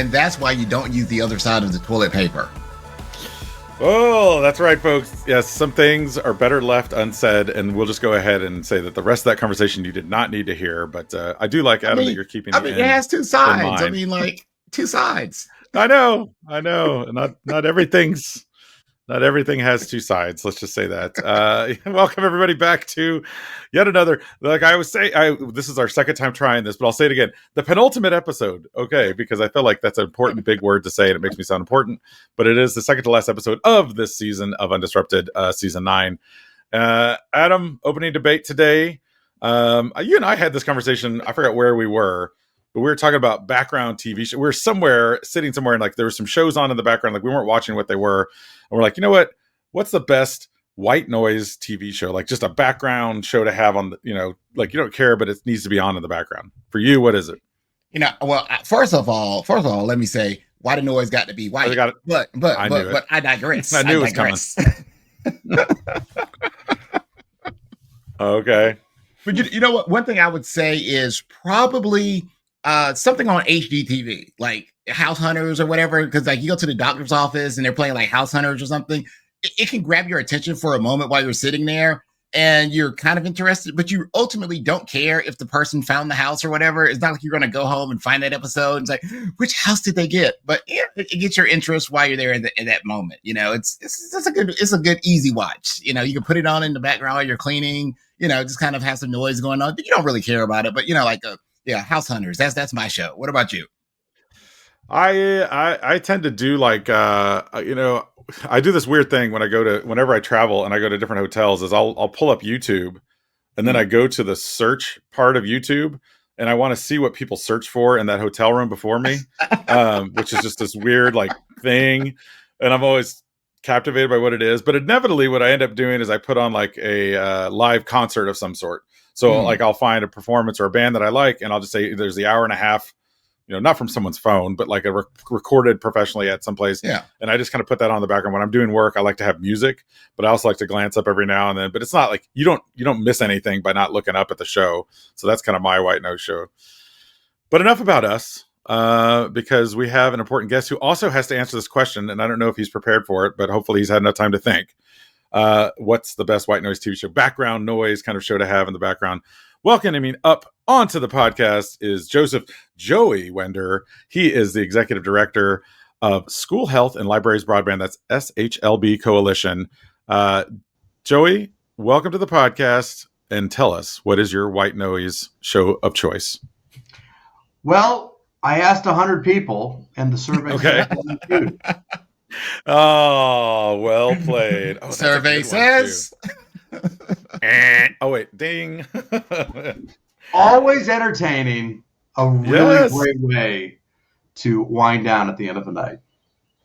and that's why you don't use the other side of the toilet paper. Oh, that's right, folks. Yes, some things are better left unsaid, and we'll just go ahead and say that the rest of that conversation you did not need to hear. But I do like, Adam, that you're keeping. I mean, it has two sides. I mean, like two sides. I know. Not everything has two sides. Let's just say that. Welcome everybody back to yet another. Like I always say, this is our second time trying this, but I'll say it again: the penultimate episode. Okay, because I feel like that's an important big word to say, and it makes me sound important. But it is the second to last episode of this season of UnDisrupted, season 9. Adam, opening debate today. You and I had this conversation. I forgot where we were. But we were talking about background TV show. We were sitting somewhere, and like there were some shows on in the background. Like we weren't watching what they were. And we're like, you know what? What's the best white noise TV show? Like just a background show to have on, like you don't care, but it needs to be on in the background. For you, what is it? Well, first of all, let me say, white noise got to be white. But I digress. I knew it was coming. Okay. But you know what? One thing I would say is probably something on HGTV, like House Hunters or whatever, because like you go to the doctor's office and they're playing like House Hunters or something. It can grab your attention for a moment while you're sitting there and you're kind of interested, but you ultimately don't care if the person found the house or whatever. It's not like you're going to go home and find that episode and say, which house did they get? But yeah, it gets your interest while you're there in that moment. It's a good easy watch. You can put it on in the background while you're cleaning. Just kind of have some noise going on. You don't really care about it, but House Hunters. That's my show. What about you? I tend to do like I do this weird thing whenever I travel and I go to different hotels is I'll pull up YouTube and then I go to the search part of YouTube and I want to see what people search for in that hotel room before me, which is just this weird like thing, and I'm always captivated by what it is. But inevitably what I end up doing is I put on like a live concert of some sort. So like I'll find a performance or a band that I like and I'll just say there's the hour and a half, not from someone's phone, but like recorded professionally at some place. Yeah. And I just kind of put that on in the background. When I'm doing work, I like to have music, but I also like to glance up every now and then. But it's not like you don't miss anything by not looking up at the show. So that's kind of my white noise show. But enough about us. Because we have an important guest who also has to answer this question, and I don't know if he's prepared for it, but hopefully he's had enough time to think. What's the best white noise TV show? Background noise kind of show to have in the background. Welcoming up onto the podcast is Joey Wender. He is the executive director of School Health and Libraries Broadband. That's SHLB Coalition. Joey, welcome to the podcast, and tell us, what is your white noise show of choice? Well, I asked 100 people, and the survey said dude. Oh, well played. Oh, survey says. Oh, wait. Ding. Always entertaining. A really great way to wind down at the end of the night.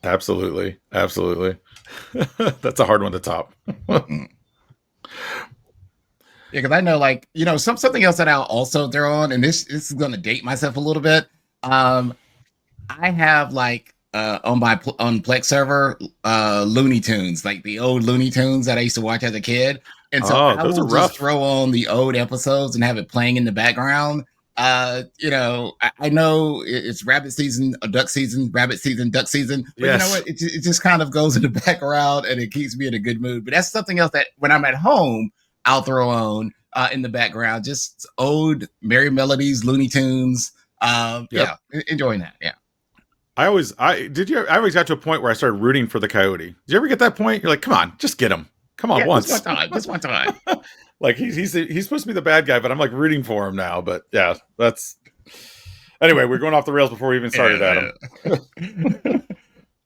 Absolutely. That's a hard one to top. Yeah, because I know, something else that I'll also throw on, and this is going to date myself a little bit. I have on my Plex server, Looney Tunes, like the old Looney Tunes that I used to watch as a kid. And so I will just throw on the old episodes and have it playing in the background. I know it's rabbit season, duck season, rabbit season, duck season. But You know what? It just kind of goes in the background and it keeps me in a good mood. But that's something else that when I'm at home, I'll throw on in the background. Just old Merry Melodies, Looney Tunes. Yeah, enjoying that. Yeah. I always got to a point where I started rooting for the coyote. Did you ever get that point? You're like, come on, just get him. Come on, once. Just one time. Like he's supposed to be the bad guy, but I'm like rooting for him now. But yeah, anyway, we're going off the rails before we even started, Adam.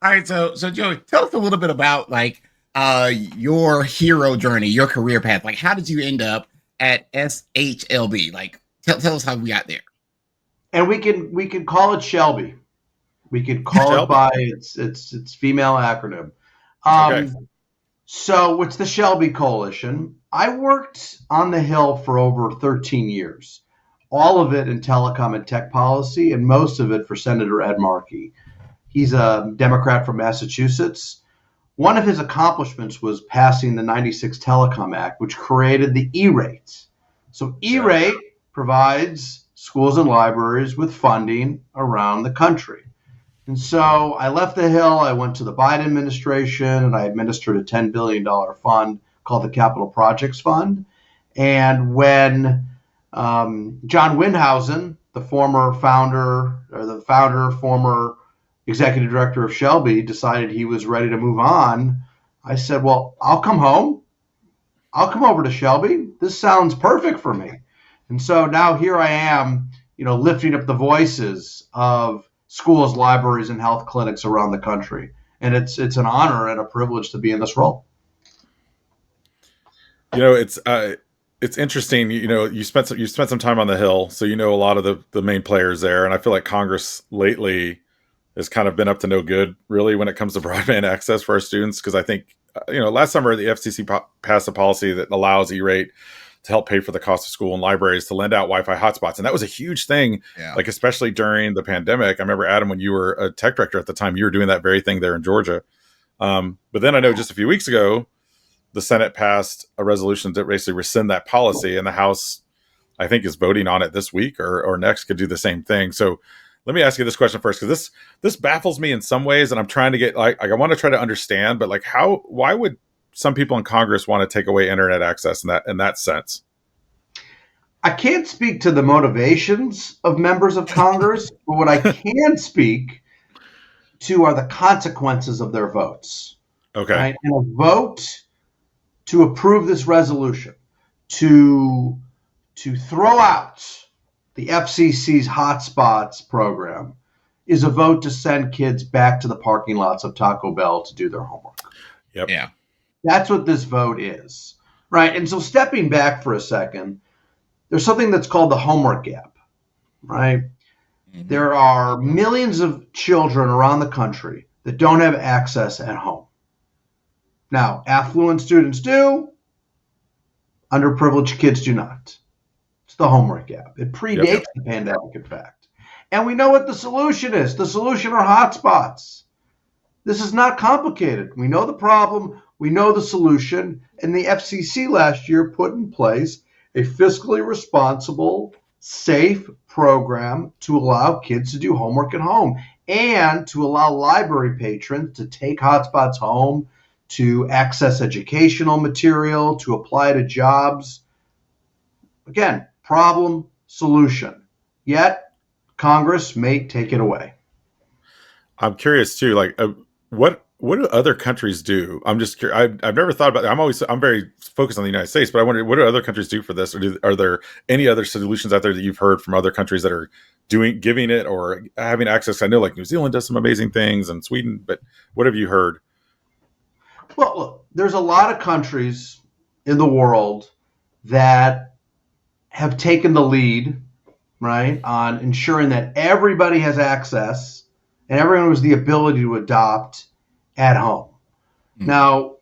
All right, so Joey, tell us a little bit about your hero journey, your career path. Like, how did you end up at SHLB? Like, tell us how we got there. And we can call it Shelby. We could call it by its female acronym. Okay. So it's the SHLB Coalition. I worked on the Hill for over 13 years, all of it in telecom and tech policy, and most of it for Senator Ed Markey. He's a Democrat from Massachusetts. One of his accomplishments was passing the 96 Telecom Act, which created the E-rate. So E-rate provides schools and libraries with funding around the country. And so I left the Hill. I went to the Biden administration, and I administered a $10 billion fund called the Capital Projects Fund. And when John Windhausen, the former former executive director of Shelby, decided he was ready to move on, I said, well, I'll come home. I'll come over to Shelby. This sounds perfect for me. And so now here I am, lifting up the voices of schools, libraries, and health clinics around the country. And it's an honor and a privilege to be in this role. It's interesting. You spent some time on the Hill, so a lot of the main players there. And I feel like Congress lately has kind of been up to no good, really, when it comes to broadband access for our students. Because I think, last summer the FCC passed a policy that allows E-rate to help pay for the cost of school and libraries to lend out Wi-Fi hotspots. And that was a huge thing, like especially during the pandemic. I remember, Adam, when you were a tech director at the time, you were doing that very thing there in Georgia. But then I know just a few weeks ago, the Senate passed a resolution to basically rescind that policy. And the House, I think, is voting on it this week or next, could do the same thing. So let me ask you this question first, because this baffles me in some ways. And I'm trying to get, I want to try to understand, but why would some people in Congress want to take away internet access in that sense? I can't speak to the motivations of members of Congress, but what I can speak to are the consequences of their votes. Okay. Right? And a vote to approve this resolution, to throw out the FCC's hotspots program, is a vote to send kids back to the parking lots of Taco Bell to do their homework. Yep. Yeah. That's what this vote is, right? And so stepping back for a second, there's something that's called the homework gap, right? Mm-hmm. There are millions of children around the country that don't have access at home. Now, affluent students do, underprivileged kids do not. It's the homework gap. It predates the pandemic, in fact. And we know what the solution is. The solution are hotspots. This is not complicated. We know the problem. We know the solution. And the FCC last year put in place a fiscally responsible, safe program to allow kids to do homework at home and to allow library patrons to take hotspots home, to access educational material, to apply to jobs. Again, problem, solution. Yet, Congress may take it away. I'm curious too, what do other countries do? I'm just curious. I've never thought about that. I'm very focused on the United States, but I wonder, what do other countries do for this? Or are there any other solutions out there that you've heard from other countries that are giving it or having access? I know New Zealand does some amazing things, and Sweden, but what have you heard? Well, look, there's a lot of countries in the world that have taken the lead, right, on ensuring that everybody has access and everyone has the ability to adopt at home. Mm-hmm. Now,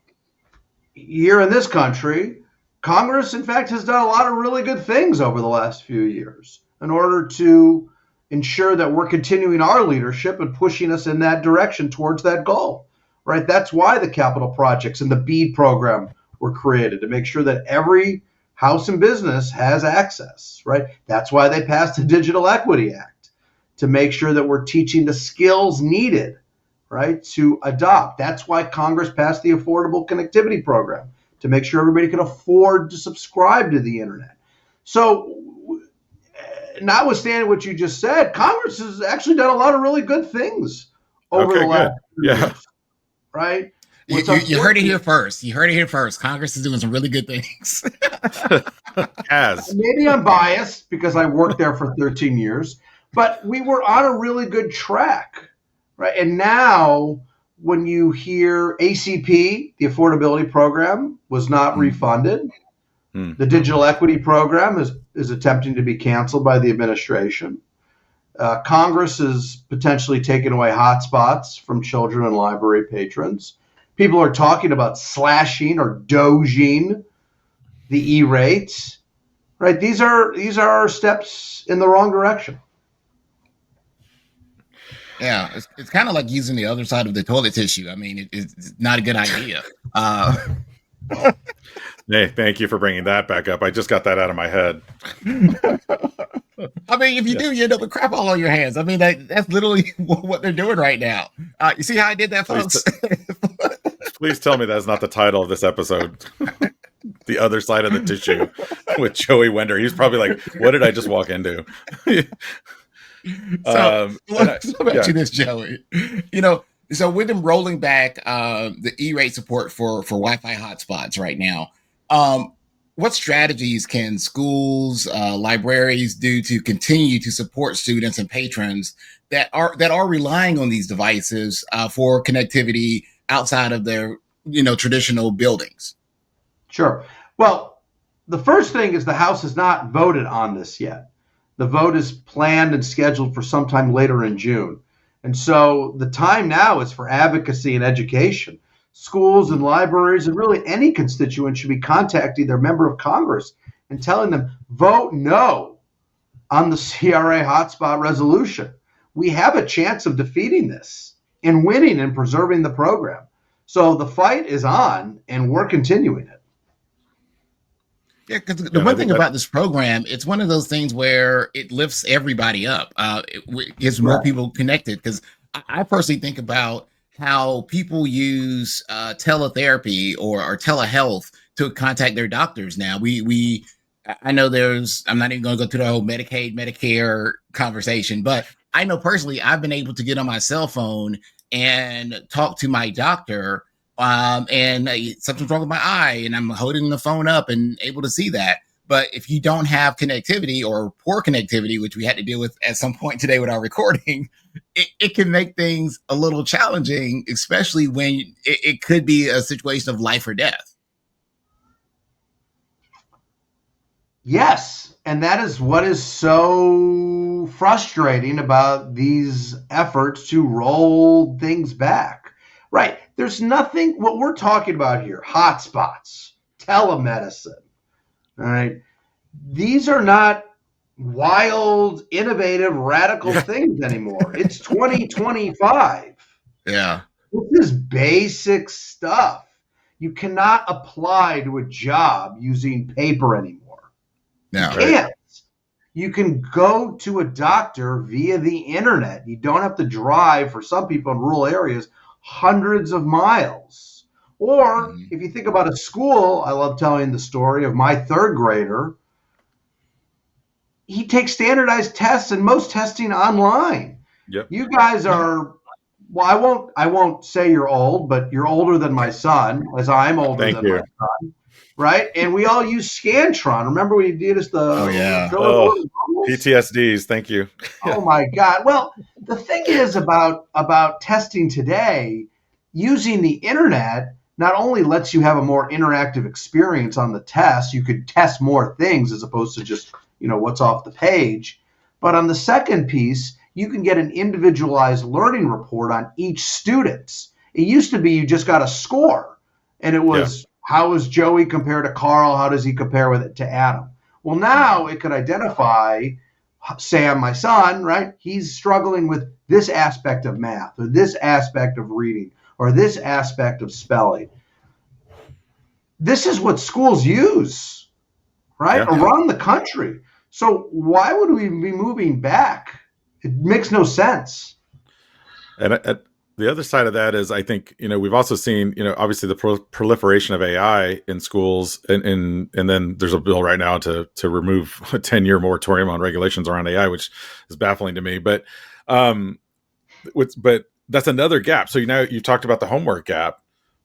here in this country, Congress, in fact, has done a lot of really good things over the last few years in order to ensure that we're continuing our leadership and pushing us in that direction towards that goal. Right, that's why the capital projects and the BEAD program were created, to make sure that every house and business has access. Right, that's why they passed the Digital Equity Act, to make sure that we're teaching the skills needed, right, to adopt. That's why Congress passed the Affordable Connectivity Program, to make sure everybody can afford to subscribe to the internet. So, notwithstanding what you just said, Congress has actually done a lot of really good things over the last years. Right? You heard it here first. You heard it here first. Congress is doing some really good things. Maybe I'm biased because I worked there for 13 years, but we were on a really good track, right? And now when you hear ACP, the affordability program, was not refunded. The digital equity program is attempting to be canceled by the administration. Congress is potentially taking away hotspots from children and library patrons. People are talking about slashing or doging the E-rates. Right? These are steps in the wrong direction. Yeah, it's kind of like using the other side of the toilet tissue. I mean, it's not a good idea. Hey, thank you for bringing that back up. I just got that out of my head. I mean, if you do, you end up with crap all on your hands. I mean, that's literally what they're doing right now. You see how I did that, folks? Please tell me that's not the title of this episode. The other side of the tissue with Joey Wender. He's probably like, what did I just walk into? Let me ask you this, Joey. So with them rolling back the E-rate support for Wi-Fi hotspots right now, what strategies can schools, libraries do to continue to support students and patrons that are relying on these devices for connectivity outside of their traditional buildings? Sure. Well, the first thing is the House has not voted on this yet. The vote is planned and scheduled for sometime later in June. And so the time now is for advocacy and education. Schools and libraries and really any constituent should be contacting their member of Congress and telling them, vote no on the CRA hotspot resolution. We have a chance of defeating this and winning and preserving the program. So the fight is on and we're continuing it. Yeah, because the one thing about this program, it's one of those things where it lifts everybody up. It gets more people connected. Because I personally think about how people use teletherapy or telehealth to contact their doctors now. I know I'm not even going to go through the whole Medicaid, Medicare conversation, but I know personally I've been able to get on my cell phone and talk to my doctor. And something's wrong with my eye and I'm holding the phone up and able to see that. But if you don't have connectivity or poor connectivity, which we had to deal with at some point today with our recording, it can make things a little challenging, especially when it could be a situation of life or death. Yes. And that is what is so frustrating about these efforts to roll things back. Right. There's nothing, what we're talking about here, hotspots, telemedicine, all right? These are not wild, innovative, radical things anymore. It's 2025. Yeah. This is basic stuff. You cannot apply to a job using paper anymore. No, you can't. You can go to a doctor via the internet. You don't have to drive, for some people in rural areas, hundreds of miles. Or if you think about a school, I love telling the story of my third grader. He takes standardized tests and most testing online. Yep. You guys are, well, I won't say you're old, but you're older than my son, as I'm older than my son. Right? And we all use Scantron. Remember we did us the PTSDs. Thank you. Oh my God. Well, the thing is about testing today, using the internet not only lets you have a more interactive experience on the test, you could test more things as opposed to just, what's off the page. But on the second piece, you can get an individualized learning report on each student. It used to be you just got a score and it was, how is Joey compared to Carl? How does he compare to Adam? Well, now it could identify Sam, my son, right? He's struggling with this aspect of math or this aspect of reading or this aspect of spelling. This is what schools use, right? Around the country. So why would we be moving back? It makes no sense. And the other side of that is, I think, we've also seen, obviously the proliferation of AI in schools, and then there's a bill right now to remove a 10-year moratorium on regulations around AI, which is baffling to me. But that's another gap. So you talked about the homework gap,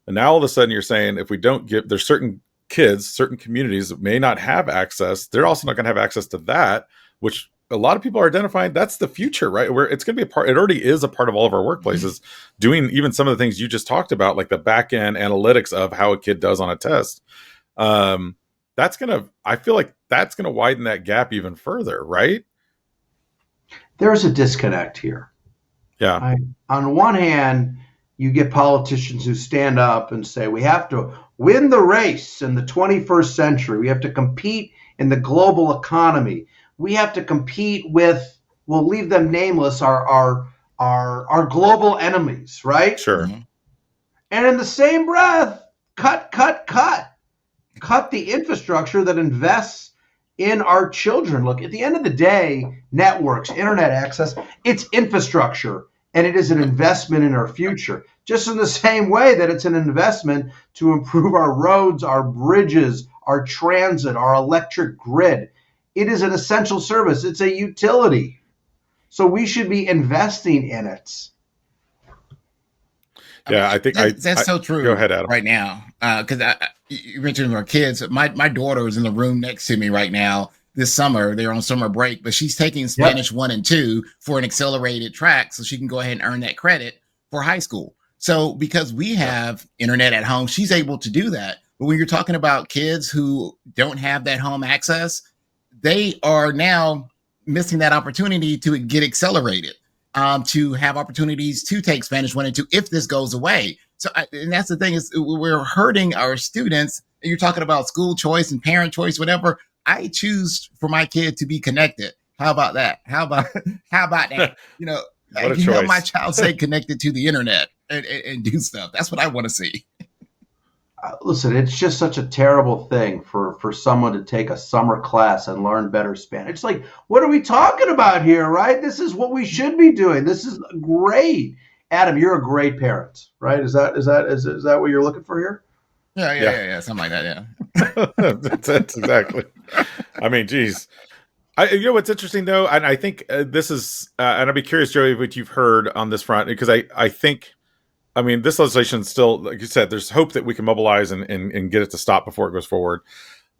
and now all of a sudden you're saying if we don't there's certain kids, certain communities that may not have access, they're also not going to have access to that, which a lot of people are identifying that's the future, right? Where it's going to be a part, it already is a part of all of our workplaces, doing even some of the things you just talked about, like the back end analytics of how a kid does on a test. I feel like that's going to widen that gap even further, right? There's a disconnect here. Yeah. On one hand, you get politicians who stand up and say, we have to win the race in the 21st century. We have to compete in the global economy. We have to compete with, we'll leave them nameless, our global enemies, right? Sure. And in the same breath, cut the infrastructure that invests in our children. Look, at the end of the day, networks, internet access, it's infrastructure, and it is an investment in our future. Just in the same way that it's an investment to improve our roads, our bridges, our transit, our electric grid. It is an essential service. It's a utility. So we should be investing in it. Yeah, I think that's so true. Go ahead, Adam. Right now, because you mentioned our kids. My daughter is in the room next to me right now. This summer, they're on summer break, but she's taking Spanish 1 and 2 for an accelerated track, so she can go ahead and earn that credit for high school. So because we have internet at home, she's able to do that. But when you're talking about kids who don't have that home access, they are now missing that opportunity to get accelerated. To have opportunities to take Spanish 1 and 2 if this goes away. So, and that's the thing, is we're hurting our students. And you're talking about school choice and parent choice, whatever. I choose for my kid to be connected. How about that? How about that? You know, help my child stay connected to the internet and do stuff. That's what I want to see. Listen, it's just such a terrible thing for someone to take a summer class and learn better Spanish. It's like, what are we talking about here, right? This is what we should be doing. This is great. Adam, you're a great parent, right? Is that what you're looking for here? Yeah. Something like that, yeah. That's exactly. I mean, geez. You know what's interesting, though? And I think this is, and I'd be curious, Joey, what you've heard on this front, because I think, I mean, this legislation still, like you said, there's hope that we can mobilize and get it to stop before it goes forward.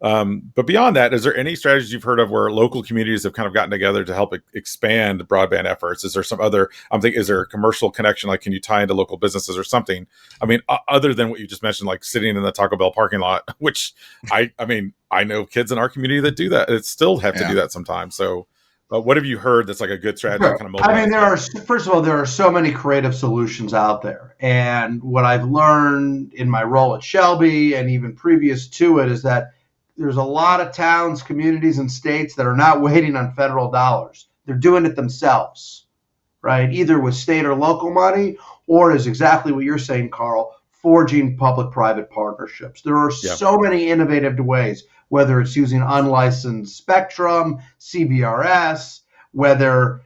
But beyond that, is there any strategies you've heard of where local communities have kind of gotten together to help expand broadband efforts? Is there some other, I'm thinking, is there a commercial connection? Like, can you tie into local businesses or something? I mean, other than what you just mentioned, like sitting in the Taco Bell parking lot, which I mean, I know kids in our community that do that. It still have to do that sometimes. So what have you heard that's like a good strategy? Sure. Kind of mobilize? I mean, first of all, there are so many creative solutions out there. And what I've learned in my role at SHLB and even previous to it is that there's a lot of towns, communities, and states that are not waiting on federal dollars. They're doing it themselves, right? Either with state or local money, or is exactly what you're saying, Carl, forging public-private partnerships. There are so many innovative ways, whether it's using unlicensed spectrum, CBRS, whether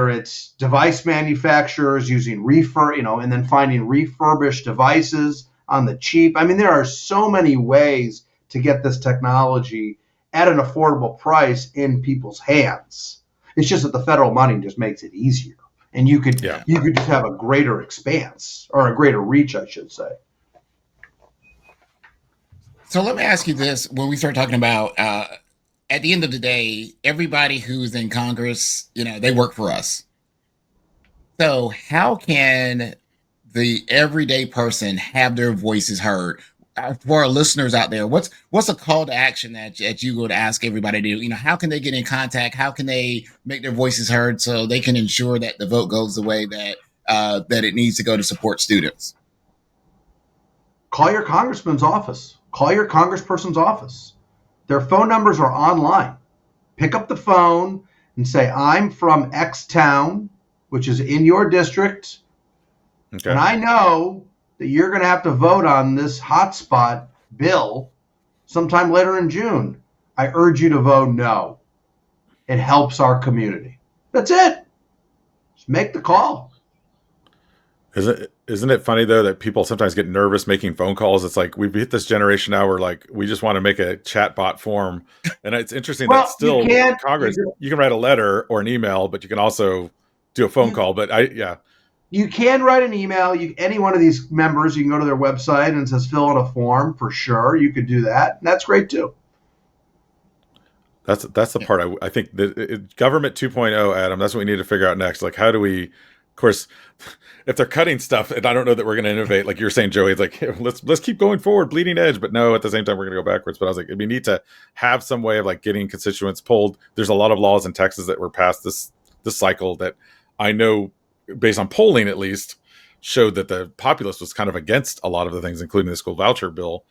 it's device manufacturers using and then finding refurbished devices on the cheap. I mean, there are so many ways to get this technology at an affordable price in people's hands. It's just that the federal money just makes it easier. And you could just have a greater expanse, or a greater reach, I should say. So let me ask you this. When we start talking about, at the end of the day, everybody who's in Congress, they work for us. So how can the everyday person have their voices heard? For our listeners out there, what's a call to action that you would ask everybody to do? How can they get in contact? How can they make their voices heard so they can ensure that the vote goes the way that it needs to go to support students? Call your congressman's office. Call your congressperson's office. Their phone numbers are online. Pick up the phone and say, I'm from X town, which is in your district. Okay. And I know that you're going to have to vote on this hotspot bill sometime later in June. I urge you to vote no. It helps our community. That's it. Just make the call. Isn't it funny, though, that people sometimes get nervous making phone calls? It's like we've hit this generation now where, like, we just want to make a chatbot form. And it's interesting that still Congress, you can write a letter or an email, but you can also do a phone call. But you can write an email. Any one of these members, you can go to their website and it says fill out a form for sure. You could do that. And that's great too. That's the part I think that government 2.0, Adam, that's what we need to figure out next. Like, how do we, of course, if they're cutting stuff, and I don't know that we're going to innovate, like you're saying, Joey, it's like, let's keep going forward, bleeding edge. But no, at the same time, we're going to go backwards. But I was like, we need to have some way of like getting constituents pulled. There's a lot of laws in Texas that were passed this cycle that I know, based on polling at least, showed that the populace was kind of against a lot of the things, including the school voucher bill.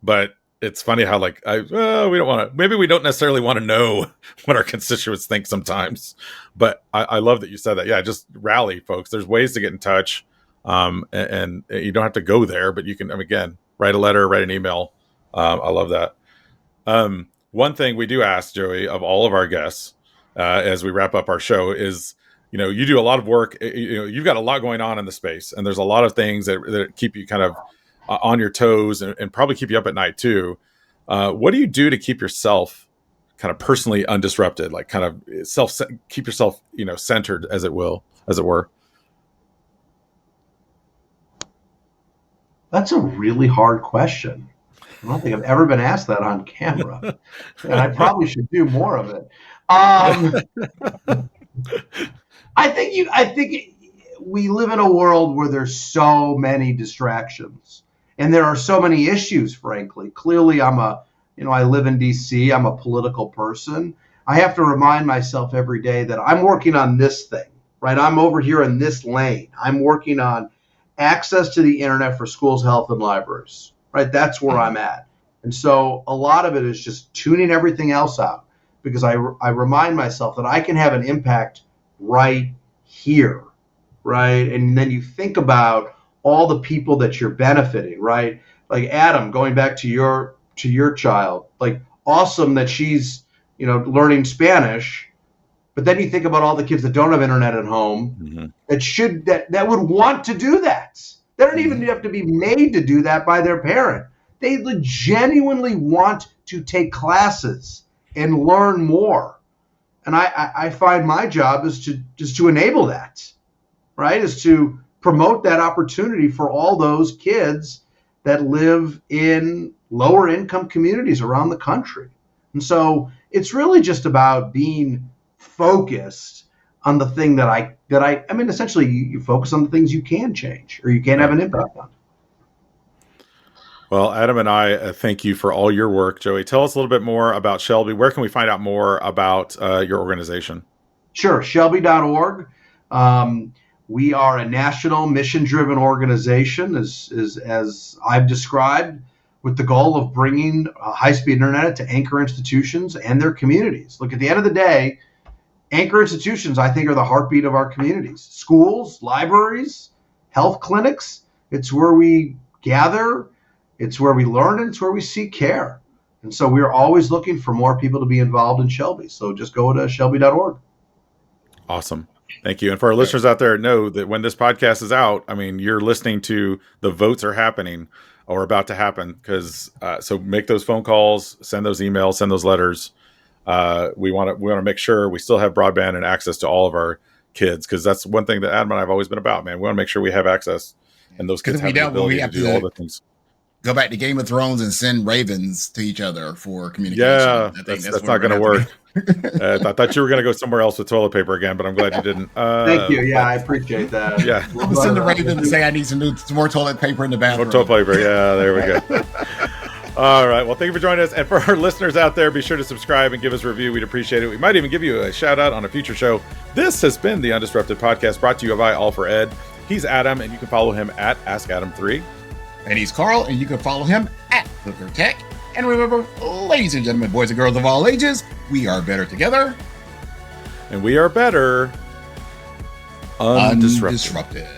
But it's funny how we don't want to, maybe we don't necessarily want to know what our constituents think sometimes. But I love that you said that. Yeah, just rally, folks. There's ways to get in touch, and you don't have to go there, but you can, again, write a letter, write an email. I love that. one thing we do ask, Joey, of all of our guests as we wrap up our show is, you do a lot of work. You've got a lot going on in the space, and there's a lot of things that keep you kind of on your toes and probably keep you up at night too. What do you do to keep yourself kind of personally undisrupted, like kind of keep yourself, centered, as it were? That's a really hard question. I don't think I've ever been asked that on camera, and I probably should do more of it. I think we live in a world where there's so many distractions, and there are so many issues. Frankly, clearly, I live in DC. I'm a political person. I have to remind myself every day that I'm working on this thing, right? I'm over here in this lane. I'm working on access to the internet for schools, health, and libraries, right? That's where I'm at. And so a lot of it is just tuning everything else out, because I remind myself that I can have an impact right here, right? And then you think about all the people that you're benefiting, right? Like Adam, going back to your child, like awesome that she's, learning Spanish. But then you think about all the kids that don't have internet at home that would want to do that. They don't even have to be made to do that by their parent. They genuinely want to take classes and learn more. And I find my job is to enable that, right? Is to promote that opportunity for all those kids that live in lower income communities around the country. And so it's really just about being focused on the thing that I mean, essentially you focus on the things you can change or you can have an impact on. Well, Adam and I thank you for all your work. Joey, tell us a little bit more about SHLB. Where can we find out more about your organization? Sure, SHLB.org. We are a national mission-driven organization, as I've described, with the goal of bringing high-speed internet to anchor institutions and their communities. Look, at the end of the day, anchor institutions, I think, are the heartbeat of our communities. Schools, libraries, health clinics, it's where we gather, it's where we learn, and it's where we seek care. And so we're always looking for more people to be involved in SHLB. So just go to SHLB.org. Awesome. Thank you. And for our listeners out there, know that when this podcast is out, I mean, you're listening to the votes are happening or about to happen, because so make those phone calls, send those emails, send those letters. We want to make sure we still have broadband and access to all of our kids, because that's one thing that Adam and I have always been about, man. We want to make sure we have access, and those kids have the ability to do all the things. Go back to Game of Thrones and send ravens to each other for communication. Yeah, that's not going to work. I thought you were going to go somewhere else with toilet paper again, but I'm glad you didn't. Thank you. Yeah, I appreciate that. Yeah, I'll send the raven and say I need some more toilet paper in the bathroom. More toilet paper. Yeah, there we go. All right. Well, thank you for joining us. And for our listeners out there, be sure to subscribe and give us a review. We'd appreciate it. We might even give you a shout out on a future show. This has been the UnDisrupted Podcast, brought to you by All for Ed. He's Adam, and you can follow him at AskAdam3. And he's Carl, and you can follow him at Hooker Tech. And remember, ladies and gentlemen, boys and girls of all ages, we are better together. And we are better undisrupted.